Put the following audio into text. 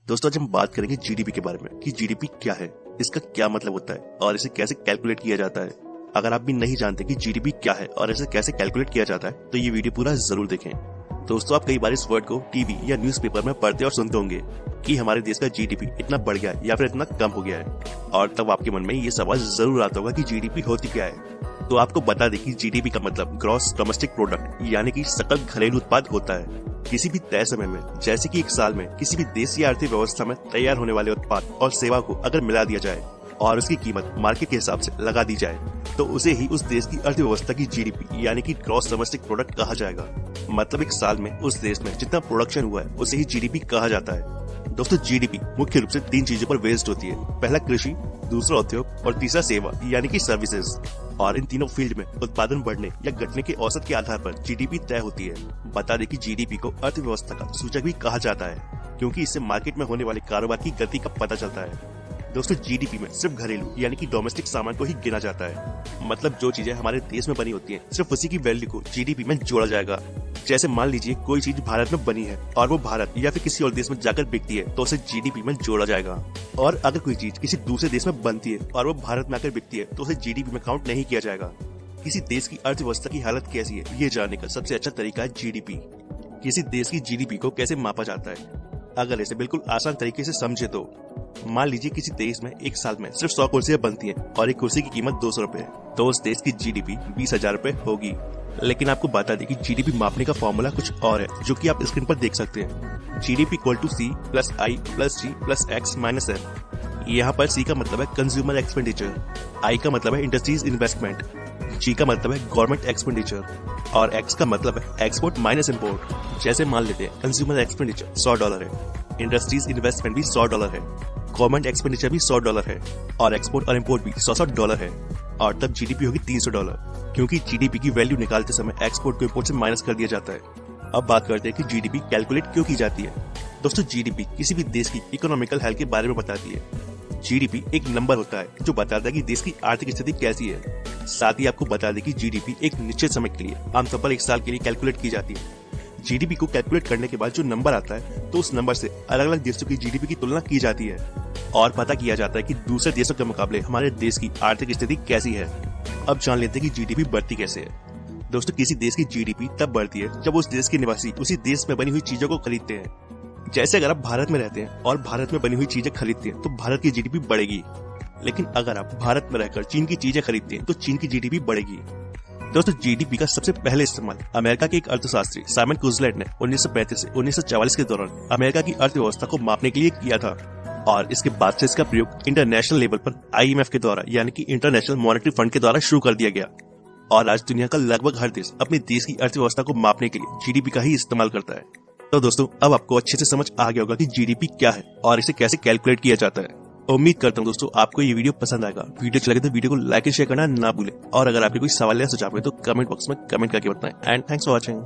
दोस्तों आज हम बात करेंगे जीडीपी के बारे में कि जीडीपी क्या है, इसका क्या मतलब होता है और इसे कैसे कैलकुलेट किया जाता है। अगर आप भी नहीं जानते कि जीडीपी क्या है और इसे कैसे कैलकुलेट किया जाता है तो ये वीडियो पूरा जरूर देखें। दोस्तों आप कई बार इस वर्ड को टीवी या न्यूज़पेपर में पढ़ते और सुनते होंगे कि हमारे देश का जीडीपी इतना बढ़ गया है या फिर इतना कम हो गया है, और तब आपके मन में ये सवाल जरूर आता होगा कि जीडीपी होती क्या है। तो आपको बता दें कि जीडीपी का मतलब ग्रॉस डोमेस्टिक प्रोडक्ट यानी कि सकल घरेलू उत्पाद होता है। किसी भी तय समय में, जैसे कि एक साल में, किसी भी देश या अर्थव्यवस्था में तैयार होने वाले उत्पाद और सेवा को अगर मिला दिया जाए और उसकी कीमत मार्केट के हिसाब से लगा दी जाए तो उसे ही उस देश की अर्थव्यवस्था की जीडीपी यानी कि ग्रॉस डोमेस्टिक प्रोडक्ट कहा जाएगा। मतलब एक साल में उस देश में जितना प्रोडक्शन हुआ है उसे ही जीडीपी कहा जाता है। दोस्तों जीडीपी मुख्य रूप से 3 चीजों पर बेस्ड होती है। पहला कृषि, दूसरा उद्योग और तीसरा सेवा यानी कि सर्विसेज। और इन तीनों फील्ड में उत्पादन बढ़ने या घटने के औसत के आधार पर जीडीपी तय होती है। बता दें कि जीडीपी को अर्थव्यवस्था का सूचक भी कहा जाता है क्योंकि इससे मार्केट में होने वाले कारोबार की गति का पता चलता है। दोस्तों जीडीपी में सिर्फ घरेलू यानी कि डोमेस्टिक सामान को ही गिना जाता है। मतलब जो चीजें हमारे देश में बनी होती हैं सिर्फ उसी की वैल्यू को जीडीपी में जोड़ा जाएगा। जैसे मान लीजिए कोई चीज भारत में बनी है और वो भारत या फिर किसी और देश में जाकर बिकती है तो उसे जीडीपी में जोड़ा जाएगा। और अगर कोई चीज किसी दूसरे देश में बनती है और वो भारत में आकर बिकती है तो उसे जीडीपी में काउंट नहीं किया जाएगा। किसी देश की अर्थव्यवस्था की हालत कैसी है ये जानने का सबसे अच्छा तरीका है जीडीपी। किसी देश की जीडीपी को कैसे मापा जाता है, अगर इसे बिल्कुल आसान तरीके से समझे तो मान लीजिए किसी देश में एक साल में सिर्फ 100 कुर्सियां बनती हैं और एक कुर्सी की कीमत 200 रुपए है तो उस देश की जीडीपी 20,000 रुपए होगी। लेकिन आपको बता दें कि जीडीपी मापने का फॉर्मूला कुछ और है जो कि आप स्क्रीन पर देख सकते हैं। GDP equal to C plus I plus G plus X minus F। यहाँ पर C का मतलब है कंज्यूमर एक्सपेंडिचर, I का मतलब है इंडस्ट्रीज इन्वेस्टमेंट, G का मतलब है गवर्नमेंट एक्सपेंडिचर और X का मतलब है एक्सपोर्ट माइनस इम्पोर्ट। जैसे मान लेते हैं कंज्यूमर एक्सपेंडिचर $100 है, इंडस्ट्रीज इन्वेस्टमेंट भी $100 है, गवर्नमेंट एक्सपेंडिचर भी $100 है और एक्सपोर्ट और इम्पोर्ट भी $100 है, और तब जीडीपी होगी $300 क्योंकि जीडीपी की वैल्यू निकालते समय एक्सपोर्ट को इम्पोर्ट से माइनस कर दिया जाता है। अब बात करते हैं कि जीडीपी कैलकुलेट क्यों की जाती है। दोस्तों जीडीपी किसी भी देश की इकोनॉमिकल हेल्थ के बारे में बताती है। जीडीपी एक नंबर होता है जो बताता है कि देश की आर्थिक स्थिति कैसी है। साथ ही आपको बता दें कि जीडीपी एक निश्चित समय के लिए, आमतौर पर 1 साल के लिए कैलकुलेट की जाती है। जीडीपी को कैलकुलेट करने के बाद जो नंबर आता है तो उस नंबर से अलग अलग देशों की जीडीपी की तुलना की जाती है और पता किया जाता है कि दूसरे देशों के मुकाबले हमारे देश की आर्थिक स्थिति कैसी है। अब जान लेते हैं कि जीडीपी बढ़ती कैसे है। दोस्तों किसी देश की जीडीपी तब बढ़ती है जब उस देश के निवासी उसी देश में बनी हुई चीजों को खरीदते हैं। जैसे अगर आप भारत में रहते हैं और भारत में बनी हुई चीजें खरीदते हैं तो भारत की जीडीपी बढ़ेगी। लेकिन अगर आप भारत में रहकर चीन की चीजें खरीदते हैं तो चीन की जीडीपी बढ़ेगी। दोस्तों जीडीपी का सबसे पहले इस्तेमाल अमेरिका के एक अर्थशास्त्री साइमन कुजलेट ने 1935 से 1944 के दौरान अमेरिका की अर्थव्यवस्था को मापने के लिए किया था, और इसके बाद से इसका प्रयोग इंटरनेशनल लेवल पर IMF के द्वारा यानी कि इंटरनेशनल मॉनेटरी फंड के द्वारा शुरू कर दिया गया। और आज दुनिया का लगभग हर देश अपने देश की अर्थव्यवस्था को मापने के लिए जीडीपी का ही इस्तेमाल करता है। तो दोस्तों अब आपको अच्छे से समझ आ गया होगा कि जीडीपी क्या है और इसे कैसे कैलकुलेट किया जाता है। उम्मीद करता हूँ दोस्तों आपको ये वीडियो पसंद आएगा। वीडियो अच्छा लगे तो वीडियो को लाइक और शेयर करना ना भूलें, और अगर आपके कोई सवाल या सुझाव है तो कमेंट बॉक्स में कमेंट करके बताएं। And thanks for watching.